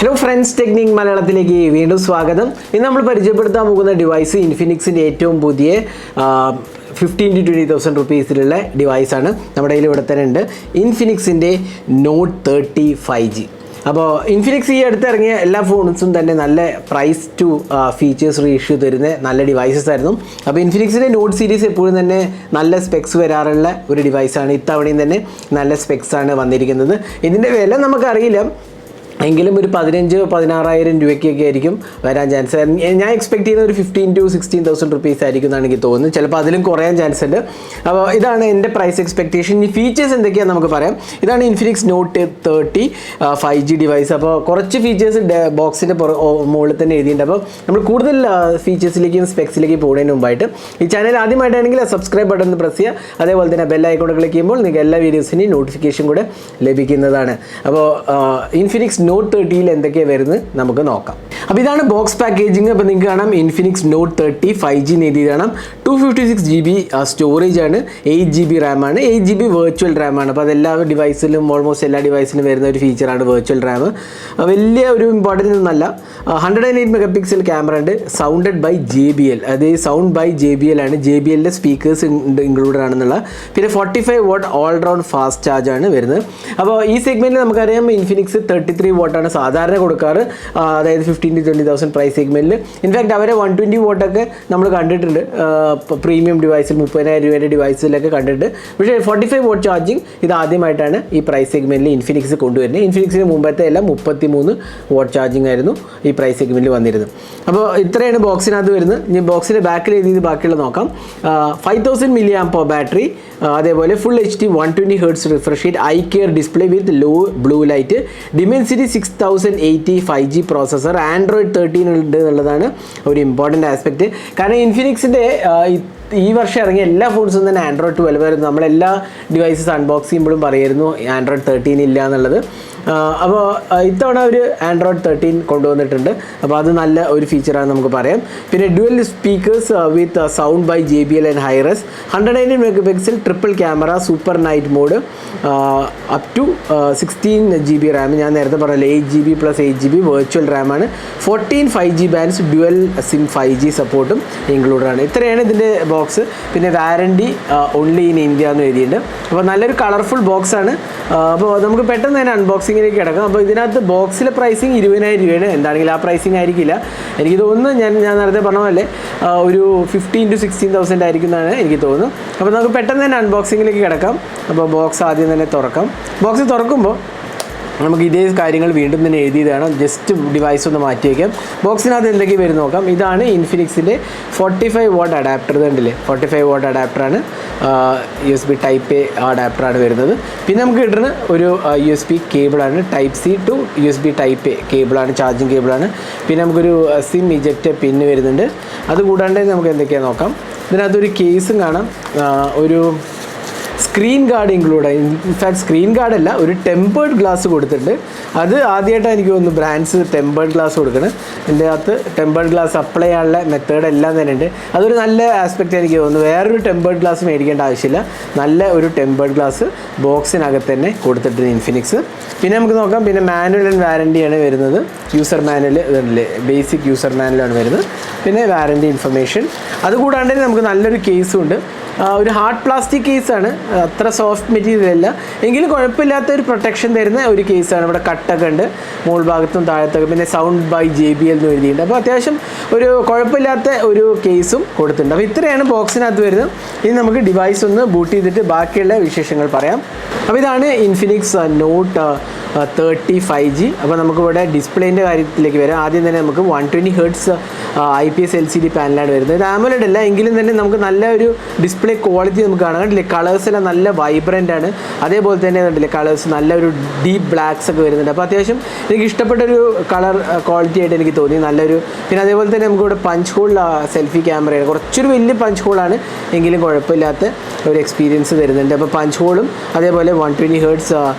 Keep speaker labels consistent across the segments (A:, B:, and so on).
A: Hello friends, Technique Malayalam വീണ്ടും സ്വാഗതം. ഇന്ന് നമ്മൾ പരിചയപ്പെടുത്താൻ പോകുന്ന ഡിവൈസ് ഇൻഫിനിക്സിൻ്റെ ഏറ്റവും പുതിയ 15,000 to 20,000 രൂപീസിലുള്ള ഡിവൈസാണ്. നമ്മുടെ കയ്യിൽ ഇവിടെ തന്നെ ഉണ്ട് ഇൻഫിനിക്സിൻ്റെ നോട്ട് 30 5G. അപ്പോൾ ഇൻഫിനിക്സ് ഈ അടുത്ത് ഇറങ്ങിയ എല്ലാ ഫോൺസും തന്നെ നല്ല പ്രൈസ് ടു ഫീച്ചേഴ്സ് റേഷ്യോ തരുന്ന നല്ല ഡിവൈസസ് ആയിരുന്നു. അപ്പോൾ ഇൻഫിനിക്സിൻ്റെ നോട്ട് സീരീസ് എപ്പോഴും തന്നെ നല്ല സ്പെക്സ് വരാറുള്ള ഒരു ഡിവൈസാണ്. ഇത്തവണയും തന്നെ നല്ല സ്പെക്സാണ് വന്നിരിക്കുന്നത്. ഇതിൻ്റെ വില നമുക്കറിയില്ല, എങ്കിലും ഒരു 15,000-16,000 രൂപയ്ക്കൊക്കെ ആയിരിക്കും വരാൻ ചാൻസ്. ഞാൻ എക്സ്പെക്ട് ചെയ്യുന്ന ഒരു 15,000 to 16,000 റുപ്പീസ് ആയിരിക്കും എന്നാണ് എനിക്ക് തോന്നുന്നത്. ചിലപ്പോൾ അതിലും കുറയാൻ ചാൻസ് ഉണ്ട്. അപ്പോൾ ഇതാണ് എൻ്റെ പ്രൈസ് എക്സ്പെക്റ്റേഷൻ. ഈ ഫീച്ചേഴ്സ് എന്തൊക്കെയാണെന്ന് നമുക്ക് പറയാം. ഇതാണ് ഇൻഫിനിക്സ് നോട്ട് 30 5G ഡിവൈസ്. അപ്പോൾ കുറച്ച് ഫീച്ചേഴ്സ് ബോക്സിൻ്റെ മുകളിൽ തന്നെ എഴുതിയിട്ടുണ്ട്. അപ്പോൾ നമ്മൾ കൂടുതൽ ഫീച്ചേഴ്സിലേക്കും സ്പെക്സിലേക്കും പോകുന്നതിന് മുമ്പായിട്ട് ഈ ചാനൽ ആദ്യമായിട്ടാണെങ്കിൽ സബ്സ്ക്രൈബ് ബട്ടൺ പ്രസ് ചെയ്യുക. അതേപോലെ തന്നെ ബെൽ ഐക്കൺ ക്ലിക്ക് ചെയ്യുമ്പോൾ നിങ്ങൾക്ക് എല്ലാ വീഡിയോസിൻ്റെയും നോട്ടിഫിക്കേഷൻ കൂടെ ലഭിക്കുന്നതാണ്. അപ്പോൾ ഇൻഫിനിക്സ് നോട്ട് 30 എന്തൊക്കെയാണ് വരുന്നത് നമുക്ക് നോക്കാം. അപ്പോൾ ഇതാണ് ബോക്സ് പാക്കേജിങ്. അപ്പോൾ നിങ്ങൾക്ക് കാണാം ഇൻഫിനിക്സ് നോട്ട് 30 5G എഴുതി കാണാം. 256 GB സ്റ്റോറേജ് ആണ്, 8 GB റാം ആണ്, 8 GB വെർച്വൽ റാം ആണ്. അപ്പോൾ അതെല്ലാ ഡിവൈസിലും ഓൾമോസ്റ്റ് എല്ലാ ഡിവൈസിലും വരുന്ന ഒരു ഫീച്ചറാണ് വെർച്വൽ റാം. വലിയ ഒരു ഇമ്പോർട്ടൻ്റ് ഒന്നല്ല. 108 മെഗാപിക്സൽ ക്യാമറ ഉണ്ട്. സൗണ്ടഡ് ബൈ JBL, അതായത് സൗണ്ട് ബൈ JBL ആണ്. JBLൻ്റെ സ്പീക്കേഴ്സ് ഇൻക്ലൂഡഡ് ആണെന്നുള്ള. പിന്നെ 45 what all round fast charge ആണ് വരുന്നത്. അപ്പോൾ ഈ സെഗ്മെൻറ്റിൽ നമുക്കറിയാം ഇൻഫിനിക്സ് 33 വാട്ടാണ് സാധാരണ കൊടുക്കാറ്, അതായത് 15,000 to 20,000 പ്രൈസ് സെഗ്മെൻറ്റിൽ. ഇൻഫാക്ട് അവരെ 120 വാട്ടൊക്കെ നമ്മൾ കണ്ടിട്ടുണ്ട് പ്രീമിയം ഡിവൈസിൽ, 30,000 രൂപയുടെ ഡിവൈസിലൊക്കെ കണ്ടിട്ടുണ്ട്. പക്ഷേ 45 വാട്ട് ചാർജിങ് ഇത് ആദ്യമായിട്ടാണ് ഈ പ്രൈസ് സെഗ്മെൻറ്റിൽ ഇൻഫിനിക്സ് കൊണ്ടുവരുന്നത്. ഇൻഫിനിക്സിന് മുമ്പത്തെ എല്ലാം 33 വാട്ട് ചാർജിങ് ആയിരുന്നു ഈ പ്രൈസ് സെഗ്മെൻറ്റിൽ വന്നിരുന്നത്. അപ്പോൾ ഇത്രയാണ് ബോക്സിനകത്ത് വരുന്നത്. ഇനി ബോക്സിൻ്റെ ബാക്കിൽ എഴുതിയത് ബാക്കിയുള്ള നോക്കാം. 5,000 mAh ബാറ്ററി, അതേപോലെ full HD 120 Hz refresh rate, eye care display with low blue light, Dimensity 6080 5G processor, Android 13 ഉണ്ട് എന്നുള്ളതാണ് ഒരു ഇമ്പോർട്ടൻ്റ് ആസ്പെക്റ്റ്. കാരണം ഇൻഫിനിക്സിൻ്റെ ഈ വർഷം ഇറങ്ങിയ എല്ലാ ഫോൺസും തന്നെ ആൻഡ്രോയിഡ് 12 വരുന്നു. നമ്മളെല്ലാ ഡിവൈസസ് അൺബോക്സ് ചെയ്യുമ്പോഴും പറയായിരുന്നു ആൻഡ്രോയിഡ് 13 ഇല്ല എന്നുള്ളത്. അപ്പോൾ ഇത്തവണ ഒരു ആൻഡ്രോയിഡ് 13 കൊണ്ടുവന്നിട്ടുണ്ട്. അപ്പോൾ അത് നല്ല ഒരു ഫീച്ചറാണ് നമുക്ക് പറയാം. പിന്നെ dual speakers with sound by JBL and hi res, 108 megapixel triple camera, super night mode, up to 16 GB RAM. ഞാൻ നേരത്തെ പറഞ്ഞല്ലോ 8 GB + 8 GB വെർച്വൽ റാമാണ്. 14 5G bands, dual SIM 5G സപ്പോർട്ടും ഇൻക്ലൂഡഡ് ആണ്. ഇത്രയാണ് ഇതിൻ്റെ ബോക്സ്. പിന്നെ വാറണ്ടി ഓൺലി ഇൻ ഇന്ത്യ എന്ന് എഴുതിയിട്ടുണ്ട്. അപ്പോൾ നല്ലൊരു കളർഫുൾ ബോക്സാണ്. അപ്പോൾ നമുക്ക് പെട്ടെന്ന് തന്നെ അൺബോക്സിങ്ങിലേക്ക് കിടക്കാം. അപ്പോൾ ഇതിനകത്ത് ബോക്സിലെ പ്രൈസിങ് 20,000 രൂപയാണ്. എന്താണെങ്കിലും ആ പ്രൈസിങ് ആയിരിക്കില്ല. എനിക്ക് തോന്നുന്നു ഞാൻ നേരത്തെ പറഞ്ഞ പോലെ ഒരു 15,000 to 16,000 ആയിരിക്കും എന്നാണ് എനിക്ക് തോന്നുന്നു. അപ്പോൾ നമുക്ക് പെട്ടെന്ന് തന്നെ അൺബോക്സിങ്ങിലേക്ക് കിടക്കാം. അപ്പോൾ ബോക്സ് ആദ്യം തന്നെ തുറക്കാം. ബോക്സ് തുറക്കുമ്പോൾ നമുക്ക് ഇതേ കാര്യങ്ങൾ വീണ്ടും തന്നെ എഴുതിയതാണ്. ജസ്റ്റ് ഡിവൈസ് ഒന്ന് മാറ്റി വയ്ക്കാം. ബോക്സിനകത്ത് എന്തൊക്കെ വരും നോക്കാം. ഇതാണ് ഇൻഫിനിക്സിൻ്റെ 45 വാട്ട് അഡാപ്റ്റർ. ഇതുണ്ടല്ലേ, 45 വാട്ട് അഡാപ്റ്ററാണ്. USB Type A അഡാപ്റ്ററാണ് വരുന്നത്. പിന്നെ നമുക്ക് കിട്ടുന്ന ഒരു USB കേബിളാണ്, Type C to USB Type A കേബിളാണ്, ചാർജിങ് കേബിളാണ്. പിന്നെ നമുക്കൊരു സിം ഇജക്റ്റ് പിന്ന് വരുന്നുണ്ട്. അതുകൂടാണ്ട് നമുക്ക് എന്തൊക്കെയാണ് നോക്കാം. ഇതിനകത്തൊരു കേസും കാണാം, ഒരു screen guard include. In fact screen ഗാർഡല്ല, ഒരു ടെമ്പേർഡ് ഗ്ലാസ് കൊടുത്തിട്ടുണ്ട്. അത് ആദ്യമായിട്ടാണ് എനിക്ക് തോന്നുന്നു ബ്രാൻഡ്സ് ടെമ്പേർഡ് ഗ്ലാസ് കൊടുക്കണം. ഇതിൻ്റെ അകത്ത് ടെമ്പേർഡ് ഗ്ലാസ് അപ്ലൈ ചെയ്യാനുള്ള മെത്തേഡ് എല്ലാം തന്നെ ഉണ്ട്. അതൊരു നല്ല ആസ്പെക്റ്റ് എനിക്ക് തോന്നുന്നു. വേറൊരു ടെമ്പേർഡ് ഗ്ലാസ് മേടിക്കേണ്ട ആവശ്യമില്ല. നല്ല ഒരു ടെമ്പേർഡ് ഗ്ലാസ് ബോക്സിനകത്ത് തന്നെ കൊടുത്തിട്ടുണ്ട് ഇൻഫിനിക്സ്. പിന്നെ നമുക്ക് നോക്കാം. പിന്നെ മാനുവൽ ആൻഡ് വാറണ്ടിയാണ് വരുന്നത്. യൂസർ മാനുവൽ ഇതല്ലേ, ബേസിക് യൂസർ മാനുവലാണ് വരുന്നത്. പിന്നെ വാറണ്ടി ഇൻഫർമേഷൻ. അതുകൂടാണ്ട് നമുക്ക് നല്ലൊരു കേസും ഉണ്ട്. ഒരു ഹാർഡ് പ്ലാസ്റ്റിക് കേസാണ്, അത്ര സോഫ്റ്റ് മെറ്റീരിയൽ അല്ല, എങ്കിലും കുഴപ്പമില്ലാത്ത ഒരു പ്രൊട്ടക്ഷൻ തരുന്ന ഒരു കേസാണ്. ഇവിടെ കട്ടൊക്കെ ഉണ്ട് മുകൾ ഭാഗത്തും താഴത്തൊക്കെ. പിന്നെ സൗണ്ട് ബൈ JBL എന്ന് എഴുതിയിട്ടുണ്ട്. അപ്പോൾ അത്യാവശ്യം ഒരു കുഴപ്പമില്ലാത്ത ഒരു കേസും കൊടുത്തിട്ടുണ്ട്. അപ്പോൾ ഇത്രയാണ് ബോക്സിനകത്ത് വരുന്നത്. ഇനി നമുക്ക് ഡിവൈസ് ഒന്ന് ബൂട്ട് ചെയ്തിട്ട് ബാക്കിയുള്ള വിശേഷങ്ങൾ പറയാം. അപ്പോൾ ഇതാണ് ഇൻഫിനിക്സ് നോട്ട് 30 5G. അപ്പോൾ നമുക്കിവിടെ ഡിസ്പ്ലേൻ്റെ കാര്യത്തിലേക്ക് വരാം. ആദ്യം തന്നെ നമുക്ക് 120 Hz IPS LCD പാനലാണ് വരുന്നത്. ഇത് AMOLED അല്ല, എങ്കിലും തന്നെ നമുക്ക് നല്ല ഒരു ഡിസ്പ്ലേ ക്വാളിറ്റി നമുക്ക് കാണാം. കണ്ടില്ലേ, കളേഴ്സ് എല്ലാം നല്ല വൈബ്രൻ്റ് ആണ്. അതേപോലെ തന്നെ കണ്ടില്ലേ, കളേഴ്സ് നല്ല ഒരു ഡീപ്പ് ബ്ലാക്സ് ഒക്കെ വരുന്നുണ്ട്. അപ്പോൾ അത്യാവശ്യം എനിക്ക് ഇഷ്ടപ്പെട്ടൊരു കളർ ക്വാളിറ്റി ആയിട്ട് എനിക്ക് തോന്നി, നല്ലൊരു. പിന്നെ അതേപോലെ തന്നെ നമുക്കിവിടെ പഞ്ച് ഹോൾ സെൽഫി ക്യാമറയാണ്. കുറച്ചൊരു വലിയ പഞ്ച് ഹോളാണ്, എങ്കിലും കുഴപ്പമില്ലാത്ത ഒരു എക്സ്പീരിയൻസ് തരുന്നുണ്ട്. അപ്പോൾ പഞ്ച് ഹോളും അതേപോലെ 120 Hz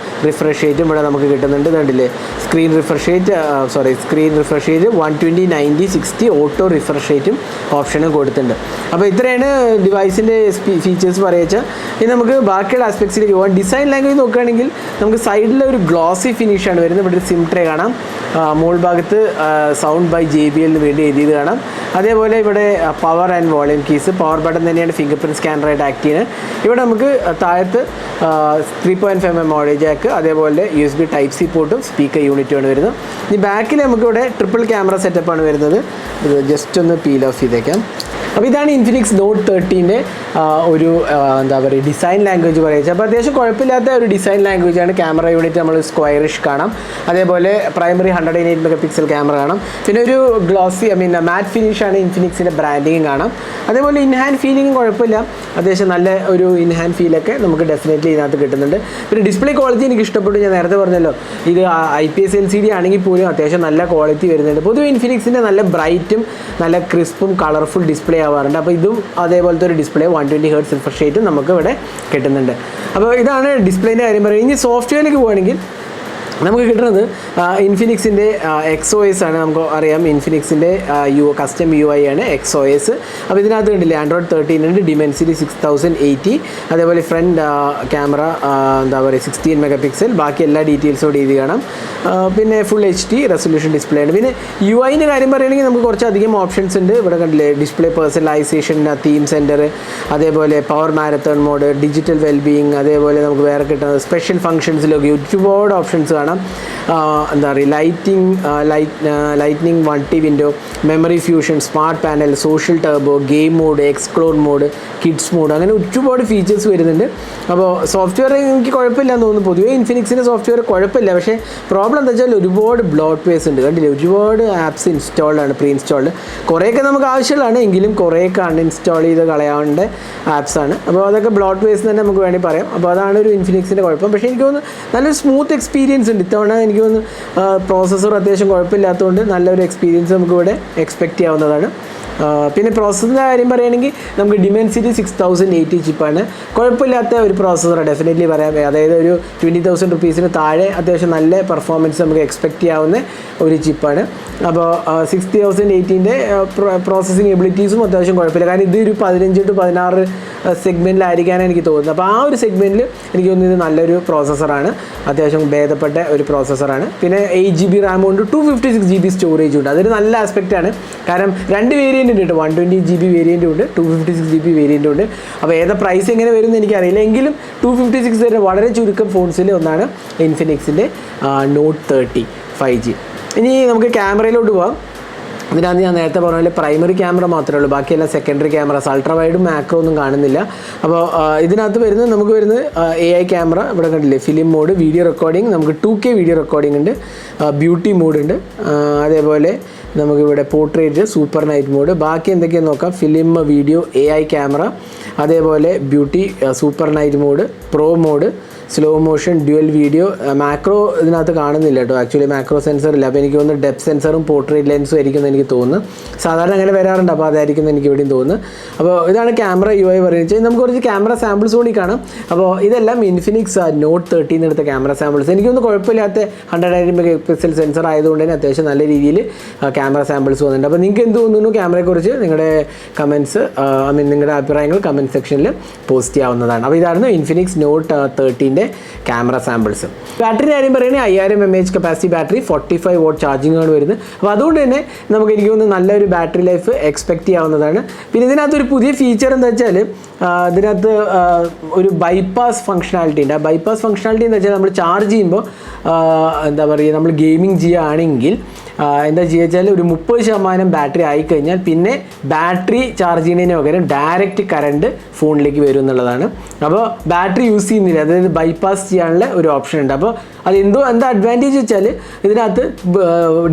A: റിഫ്രഷ് റേറ്റും ഇവിടെ നമുക്ക് കിട്ടുന്നുണ്ട്. കണ്ടില്ലേ, screen refresh rate 120 90 60 auto refresh റേറ്റും ഓപ്ഷനും കൊടുത്തിട്ടുണ്ട്. അപ്പോൾ ഇത്രയാണ് ഡിവൈസിൻ്റെ ഫീച്ചേഴ്സ് പറയുക. ഇനി നമുക്ക് ബാക്കിയുള്ള ആസ്പെക്ട്സിലേക്ക് പോകാം. ഡിസൈൻ ലാംഗ്വേജ് നോക്കുകയാണെങ്കിൽ നമുക്ക് സൈഡിൽ ഒരു ഗ്ലോസി ഫിനിഷാണ് വരുന്നത്. ഇവിടെ ഒരു സിം ട്രേ കാണാം, മോൾ ഭാഗത്ത് സൗണ്ട് ബൈ JBL വേണ്ടി എഴുതിയത് കാണാം. അതേപോലെ ഇവിടെ power and volume keys, power button തന്നെയാണ് ഫിംഗർ പ്രിൻറ്റ് സ്കാനറായിട്ട് ആക്ട് ചെയ്യുന്നത്. ഇവിടെ നമുക്ക് താഴത്ത് 3.5mm ഓഡിയോ ജാക്ക്, അതേപോലെ USB Type-C പോർട്ടും സ്പീക്കർ യൂണിറ്റുമാണ് വരുന്നത്. ഇനി ബാക്കിൽ നമുക്കിവിടെ ട്രിപ്പിൾ ക്യാമറ സെറ്റപ്പാണ് വരുന്നത്. ഇത് ജസ്റ്റ് ഒന്ന് പീൽ ഓഫ് ചെയ്തേക്കാം. അപ്പോൾ ഇതാണ് ഇൻഫിനിക്സ് നോട്ട് 13ൻ്റെ ഒരു എന്താ പറയുക ഡിസൈൻ ലാംഗ്വേജ് പറയുക. അപ്പോൾ അത്യാവശ്യം കുഴപ്പമില്ലാത്ത ഒരു ഡിസൈൻ ലാംഗ്വേജാണ്. ക്യാമറ യൂണിറ്റ് നമ്മൾ സ്ക്വയറിഷ് കാണാം, അതേപോലെ പ്രൈമറി 108 MP ക്യാമറ കാണാം. പിന്നെ ഒരു ഗ്ലോസി മാറ്റ് ഫിനിഷാണ് ഇൻഫിനിക്സിൻ്റെ ബ്രാൻഡിങ് കാണാം. അതേപോലെ ഇൻഹാൻഡ് ഫീലിംഗും കുഴപ്പമില്ല, അത്യാവശ്യം നല്ല ഒരു ഇൻഹാൻഡ് ഫീലൊക്കെ നമുക്ക് ഡെഫിനറ്റ്ലി ഇതിനകത്ത് കിട്ടുന്നുണ്ട്. പിന്നെ ഡിസ്പ്ലേ ക്വാളിറ്റി എനിക്ക് ഇഷ്ടപ്പെട്ടു. ഞാൻ നേരത്തെ പറഞ്ഞല്ലോ, ഇത് IPS LCD ആണെങ്കിൽ പോലും അത്യാവശ്യം നല്ല ക്വാളിറ്റി വരുന്നുണ്ട്. പൊതുവെ ഇൻഫിനിക്സിൻ്റെ നല്ല ബ്രൈറ്റും നല്ല ക്രിസ്പും കളർഫുൾ ഡിസ്പ്ലേ ആവാറുണ്ട്. അപ്പോൾ ഇതും അതേപോലത്തെ ഒരു ഡിസ്പ്ലേ 120 Hz റിഫ്രഷ് റേറ്റും നമുക്ക് ഇവിടെ കിട്ടുന്നുണ്ട്. അപ്പോൾ ഇതാണ് ഡിസ്പ്ലേൻ്റെ കാര്യം പറയുന്നത്. ഇനി സോഫ്റ്റ്വെയറിലേക്ക് പോവുകയാണെങ്കിൽ നമുക്ക് കിട്ടുന്നത് ഇൻഫിനിക്സിൻ്റെ XOS ആണ്. നമുക്ക് അറിയാം ഇൻഫിനിക്സിൻ്റെ കസ്റ്റം UI ആണ് XOS. അപ്പോൾ ഇതിനകത്ത് കണ്ടില്ലേ Android 13 ഉണ്ട്, Dimensity 6080, അതേപോലെ ഫ്രണ്ട് ക്യാമറ എന്താ പറയുക 16 MP, ബാക്കി എല്ലാ ഡീറ്റെയിൽസോട് എഴുതി കാണാം. പിന്നെ ഫുൾ HD റെസൊല്യൂഷൻ ഡിസ്പ്ലേ ഉണ്ട്. പിന്നെ UIൻ്റെ കാര്യം പറയുകയാണെങ്കിൽ നമുക്ക് കുറച്ചധികം ഓപ്ഷൻസ് ഉണ്ട്. ഇവിടെ കണ്ടില്ലേ ഡിസ്പ്ലേ പേഴ്സണലൈസേഷൻ, തീം സെൻറ്റർ, അതേപോലെ power marathon mode, digital wellbeing, അതേപോലെ നമുക്ക് വേറെ കിട്ടുന്നത് സ്പെഷ്യൽ ഫംഗ്ഷൻസിലൊക്കെ ഒരുപാട് ഓപ്ഷൻസ് കാണാം. എന്താ പറയുക lightning 1T window, memory fusion, smart panel, social turbo, game mode, explore mode, kids mode, അങ്ങനെ ഒരുപാട് ഫീച്ചേഴ്സ് വരുന്നുണ്ട്. അപ്പോൾ സോഫ്റ്റ്വെയർ എനിക്ക് കുഴപ്പമില്ലെന്ന് തോന്നുന്നു. പൊതുവേ ഇൻഫിനിക്സിൻ്റെ സോഫ്റ്റ്വെയർ കുഴപ്പമില്ല. പക്ഷേ പ്രോബ്ലം എന്താ വെച്ചാൽ ഒരുപാട് ബ്ലോട്ട്വെയർസ് ഉണ്ട്. കണ്ടില്ലേ, ഒരുപാട് ആപ്സ് ഇൻസ്റ്റാൾഡാണ്, പ്രീ ഇൻസ്റ്റാൾഡ്. കുറേയൊക്കെ നമുക്ക് ആവശ്യമുള്ളതാണ്, എങ്കിലും കുറേയൊക്കെ അൺഇൻസ്റ്റാൾ ചെയ്ത് കളയാവേണ്ട ആപ്സാണ്. അപ്പോൾ അതൊക്കെ ബ്ലോട്ട്വെയർസ് തന്നെ നമുക്ക് വേണമെങ്കിൽ പറയാം. അപ്പോൾ അതാണ് ഒരു ഇൻഫിനിക്സിൻ്റെ കുഴപ്പം. പക്ഷേ എനിക്ക് തോന്നുന്നു നല്ലൊരു സ്മൂത്ത് എക്സ്പീരിയൻസ് ഉണ്ട് ഇത്തവണ. എനിക്ക് തോന്നുന്നു പ്രോസസ്സർ അത്യാവശ്യം കുഴപ്പമില്ലാത്തതുകൊണ്ട് നല്ലൊരു എക്സ്പീരിയൻസ് നമുക്ക് ഇവിടെ എക്സ്പെക്റ്റ് ചെയ്യാവുന്നതാണ്. പിന്നെ പ്രോസസ്സിൻ്റെ കാര്യം പറയുകയാണെങ്കിൽ നമുക്ക് Dimensity 6080 ചിപ്പാണ്. കുഴപ്പമില്ലാത്ത ഒരു പ്രോസസ്സർ ഡെഫിനറ്റ്ലി പറയാം. അതായത് ഒരു 20,000 rupees താഴെ അത്യാവശ്യം നല്ല പെർഫോമൻസ് നമുക്ക് എക്സ്പെക്റ്റ് ചെയ്യാവുന്ന ഒരു ചിപ്പാണ്. അപ്പോൾ 6080ൻ്റെ പ്രോസസ്സിങ് എബിലിറ്റീസും അത്യാവശ്യം കുഴപ്പമില്ല. കാരണം ഇതൊരു 15 to 16 സെഗ്മെൻറ്റിലായിരിക്കാനാണ് എനിക്ക് തോന്നുന്നത്. അപ്പോൾ ആ ഒരു സെഗ്മെൻറ്റിൽ എനിക്ക് തോന്നുന്നത് നല്ലൊരു പ്രോസസ്സറാണ്, അത്യാവശ്യം ഭേദപ്പെട്ട ഒരു പ്രോസസ്സറാണ്. പിന്നെ 8GB റാം ഉണ്ട്, 256GB സ്റ്റോറേജ് ഉണ്ട്. അതൊരു നല്ല ആസ്പെക്റ്റാണ്. കാരണം രണ്ട് വേരിയൻ്റ് ഉണ്ട് കേട്ടോ, 120GB വേരിയൻ്റ് ഉണ്ട്, 256GB വേരിയൻ്റ് ഉണ്ട്. അപ്പോൾ ഏതാ പ്രൈസ് എങ്ങനെ വരുമെന്ന് എനിക്കറിയില്ല, എങ്കിലും 256 വരെ വളരെ ചുരുക്കം ഫോൺസിൽ ഒന്നാണ് ഇൻഫിനിക്സിൻ്റെ നോട്ട് 30 5G. ഇനി നമുക്ക് ക്യാമറയിലോട്ട് പോകാം. ഇതിനകത്ത് ഞാൻ നേരത്തെ പറഞ്ഞ പോലെ പ്രൈമറി ക്യാമറ മാത്രമേ ഉള്ളൂ, ബാക്കിയെല്ലാം സെക്കൻഡറി ക്യാമറാസ്, അൾട്രാ വൈഡും മാക്രോ ഒന്നും കാണുന്നില്ല. അപ്പോൾ ഇതിനകത്ത് നമുക്ക് വരുന്നത് AI ക്യാമറ. ഇവിടെ കണ്ടില്ലേ ഫിലിം മോഡ്, വീഡിയോ റെക്കോർഡിംഗ്, നമുക്ക് 2K വീഡിയോ റെക്കോർഡിംഗ് ഉണ്ട്, ബ്യൂട്ടി മോഡ് ഉണ്ട്, അതേപോലെ നമുക്കിവിടെ പോർട്രേറ്റ്, സൂപ്പർ നൈറ്റ് മോഡ്, ബാക്കി എന്തൊക്കെയാണെന്ന് നോക്കാം. ഫിലിം, വീഡിയോ, AI ക്യാമറ, അതേപോലെ beauty, super night mode, pro mode, slow motion, dual video. Macro ഇതിനകത്ത് കാണുന്നില്ല കേട്ടോ, ആക്ച്വലി മാക്രോ സെൻസർ ഇല്ല. അപ്പോൾ എനിക്ക് തോന്നുന്നു ഡെപ്ത് സെൻസറും പോർട്രേറ്റ് ലെൻസും ആയിരിക്കും എനിക്ക് തോന്നുന്നു. സാധാരണ അങ്ങനെ വരാറുണ്ട്, അപ്പോൾ അതായിരിക്കും എനിക്ക് ഇവിടെയും തോന്നുന്നു. അപ്പോൾ ഇതാണ് ക്യാമറ UI പറയുന്നത്. നമുക്ക് കുറച്ച് ക്യാമറ സാമ്പിൾസ് കൂടി കാണാം. അപ്പോൾ ഇതെല്ലാം ഇൻഫിനിക്സ് നോട്ട് 13 എടുത്ത ക്യാമറ സാമ്പിൾസ്. എനിക്കൊന്നും കുഴപ്പമില്ലാത്ത 108 MP സെൻസർ ആയതുകൊണ്ട് തന്നെ അത്യാവശ്യം നല്ല രീതിയിൽ ക്യാമറ സാമ്പിൾസ് വന്നിട്ടുണ്ട്. അപ്പോൾ നിങ്ങൾക്ക് എന്ത് തോന്നുന്നു ക്യാമറയെക്കുറിച്ച് നിങ്ങളുടെ കമൻറ്റ്സ്, നിങ്ങളുടെ അഭിപ്രായങ്ങൾ കമൻറ്റ് സെക്ഷനിൽ പോസ്റ്റ് ചെയ്യാവുന്നതാണ്. അപ്പോൾ ഇതായിരുന്നു Infinix note 13 camera samples. Battery കാര്യം പറയുകയാണെങ്കിൽ 5000 mAh capacity battery, 45 watt charging ആണ് വരുന്നത്. അപ്പോൾ അതുകൊണ്ട് തന്നെ നമുക്ക് എനിക്ക് തോന്നുന്നു നല്ലൊരു ബാറ്ററി ലൈഫ് എക്സ്പെക്റ്റ് ചെയ്യാവുന്നതാണ്. പിന്നെ ഇതിനകത്തൊരു പുതിയ ഫീച്ചർ എന്താ വെച്ചാൽ ഇതിനകത്ത് ഒരു ബൈപ്പാസ് ഫംഗ്ഷനാലിറ്റി ഉണ്ട്. ആ ബൈപ്പാസ് ഫംഗ്ഷനാലിറ്റി എന്ന് വെച്ചാൽ നമ്മൾ ചാർജ് ചെയ്യുമ്പോൾ എന്താ പറയുക, നമ്മൾ ഗെയിമിംഗ് ചെയ്യുകയാണെങ്കിൽ എന്താ ചെയ്യുക വെച്ചാൽ ഒരു 30% ബാറ്ററി ആയിക്കഴിഞ്ഞാൽ പിന്നെ ബാറ്ററി ചാർജ് ചെയ്യുന്നതിന് പകരം ഡയറക്റ്റ് കറണ്ട് ഫോണിലേക്ക് വരും എന്നുള്ളതാണ്. അപ്പോൾ ബാറ്ററി യൂസ് ചെയ്യുന്നില്ല, അതായത് ബൈപ്പാസ് ചെയ്യാനുള്ള ഒരു ഓപ്ഷൻ ഉണ്ട്. അപ്പോൾ എന്താ അഡ്വാൻറ്റേജ് വെച്ചാൽ ഇതിനകത്ത്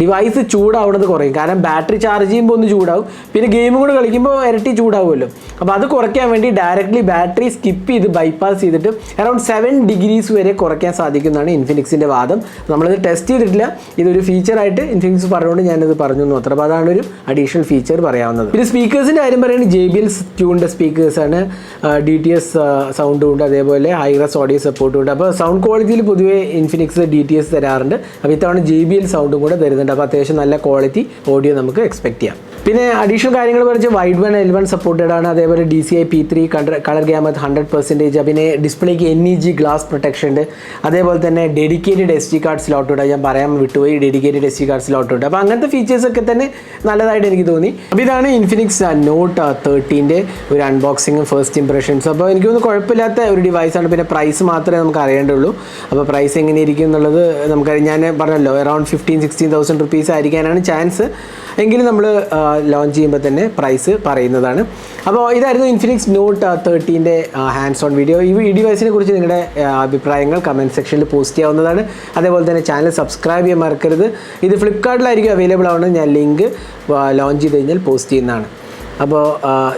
A: ഡിവൈസ് ചൂടാവുന്നത് കുറയും. കാരണം ബാറ്ററി ചാർജ് ചെയ്യുമ്പോൾ ഒന്ന് ചൂടാവും, പിന്നെ ഗെയിമും കൂടെ കളിക്കുമ്പോൾ ഇരട്ടി ചൂടാവുമല്ലോ. അപ്പോൾ അത് കുറയ്ക്കാൻ വേണ്ടി ഡയറക്റ്റ്ലി ബാറ്ററി സ്കിപ്പ് ചെയ്ത് ബൈപ്പാസ് ചെയ്തിട്ട് അറൗണ്ട് 7 degrees വരെ കുറയ്ക്കാൻ സാധിക്കുന്നതാണ് ഇൻഫിനിക്സിൻ്റെ വാദം. നമ്മളിത് ടെസ്റ്റ് ചെയ്തിട്ടില്ല, ഇതൊരു ഫീച്ചറായിട്ട് ഇൻഫിനിക്സ് പറഞ്ഞുകൊണ്ട് ഞാനിത് പറഞ്ഞു മാത്രം. അപ്പോൾ അതാണ് ഒരു അഡീഷണൽ ഫീച്ചർ പറയാവുന്നത്. പിന്നെ സ്പീക്കേഴ്സിൻ്റെ കാര്യം പറയുകയാണെങ്കിൽ JBL ട്യൂൺഡ് സ്പീക്കേഴ്സാണ്, DTS സൗണ്ടും ഉണ്ട്, അതേപോലെ ഹൈറസ് ഓഡിയോ സപ്പോർട്ടും ഉണ്ട്. അപ്പോൾ സൗണ്ട് ക്വാളിറ്റിയിൽ പൊതുവേ ഇൻഫിനിക്സ് DTS തരാറുണ്ട്. അപ്പോൾ ഇത്തവണ JBL സൗണ്ടും കൂടെ തരുന്നുണ്ട്. അപ്പോൾ അത്യാവശ്യം നല്ല ക്വാളിറ്റി ഓഡിയോ നമുക്ക് എക്സ്പെക്ട് ചെയ്യാം. പിന്നെ അഡീഷണൽ കാര്യങ്ങൾ പറഞ്ഞാൽ വൈഡ് വൺ L1 സപ്പോർട്ടഡ് ആണ്. അതേപോലെ DCI P3 കളർ ഗ്യാമത്ത് 100%. പിന്നെ ഡിസ്പ്ലേക്ക് NEG ഗ്ലാസ് പ്രൊട്ടക്ഷൻ ഉണ്ട്. അതേപോലെ തന്നെ ഡെഡിക്കേറ്റഡ് SD കാർഡ് സ്ലോട്ട് ഉണ്ട്. ഞാൻ പറയാൻ വിട്ടുപോയി, ഡെഡിക്കേറ്റഡ് SD കാർഡ് സ്ലോട്ട് ഉണ്ട്. അപ്പോൾ അങ്ങനത്തെ ഫീച്ചേഴ്സൊക്കെ തന്നെ നല്ലതായിട്ട് എനിക്ക് തോന്നി. അപ്പോൾ ഇതാണ് ഇൻഫിനിക്സ് നോട്ട് 13ൻ്റെ ഒരു അൺബോക്സിങ്ങും ഫസ്റ്റ് ഇംപ്രഷൻസ്. അപ്പോൾ എനിക്ക് തോന്നുന്നു കുഴപ്പമില്ലാത്ത ഒരു ഡിവൈസാണ്. പിന്നെ പ്രൈസ് മാത്രമേ നമുക്ക് അറിയേണ്ടുള്ളൂ. അപ്പോൾ പ്രൈസ് എങ്ങനെ ഇരിക്കും എന്നുള്ളത് നമുക്ക്, ഞാൻ പറഞ്ഞല്ലോ, അറൗണ്ട് 15,000-16,000 റുപ്പീസ് ആയിരിക്കാനാണ് ചാൻസ്. എങ്കിലും നമ്മൾ ലോഞ്ച് ചെയ്യുമ്പോൾ തന്നെ പ്രൈസ് പറയുന്നതാണ്. അപ്പോൾ ഇതായിരുന്നു ഇൻഫിനിക്സ് നോട്ട് 13ൻ്റെ ഹാൻഡ്സ് ഓൺ വീഡിയോ. ഈ ഡിവൈസിനെ കുറിച്ച് നിങ്ങളുടെ അഭിപ്രായങ്ങൾ കമൻറ്റ് സെക്ഷനിൽ പോസ്റ്റ് ചെയ്യാവുന്നതാണ്. അതേപോലെ തന്നെ ചാനൽ സബ്സ്ക്രൈബ് ചെയ്യാൻ മറക്കരുത്. ഇത് ഫ്ലിപ്കാർട്ടിലായിരിക്കും അവൈലബിൾ ആവുന്നത്. ഞാൻ ലിങ്ക് ലോഞ്ച് ചെയ്ത് കഴിഞ്ഞാൽ പോസ്റ്റ് ചെയ്യുന്നതാണ്. അപ്പോൾ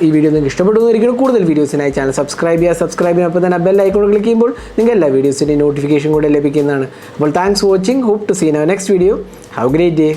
A: ഈ വീഡിയോ നിങ്ങൾക്ക് ഇഷ്ടപ്പെടുന്നതായിരിക്കും. കൂടുതൽ വീഡിയോസിനായി ചാനൽ സബ്സ്ക്രൈബ് ചെയ്യുമ്പോൾ തന്നെ ബെൽ ഐക്കൺ ക്ലിക്ക് ചെയ്യുമ്പോൾ നിങ്ങൾക്ക് എല്ലാ വീഡിയോസിൻ്റെയും നോട്ടിഫിക്കേഷൻ കൂടെ ലഭിക്കുന്നതാണ്. അപ്പോൾ thanks for watching. Hope to see in our next video. Have a great day.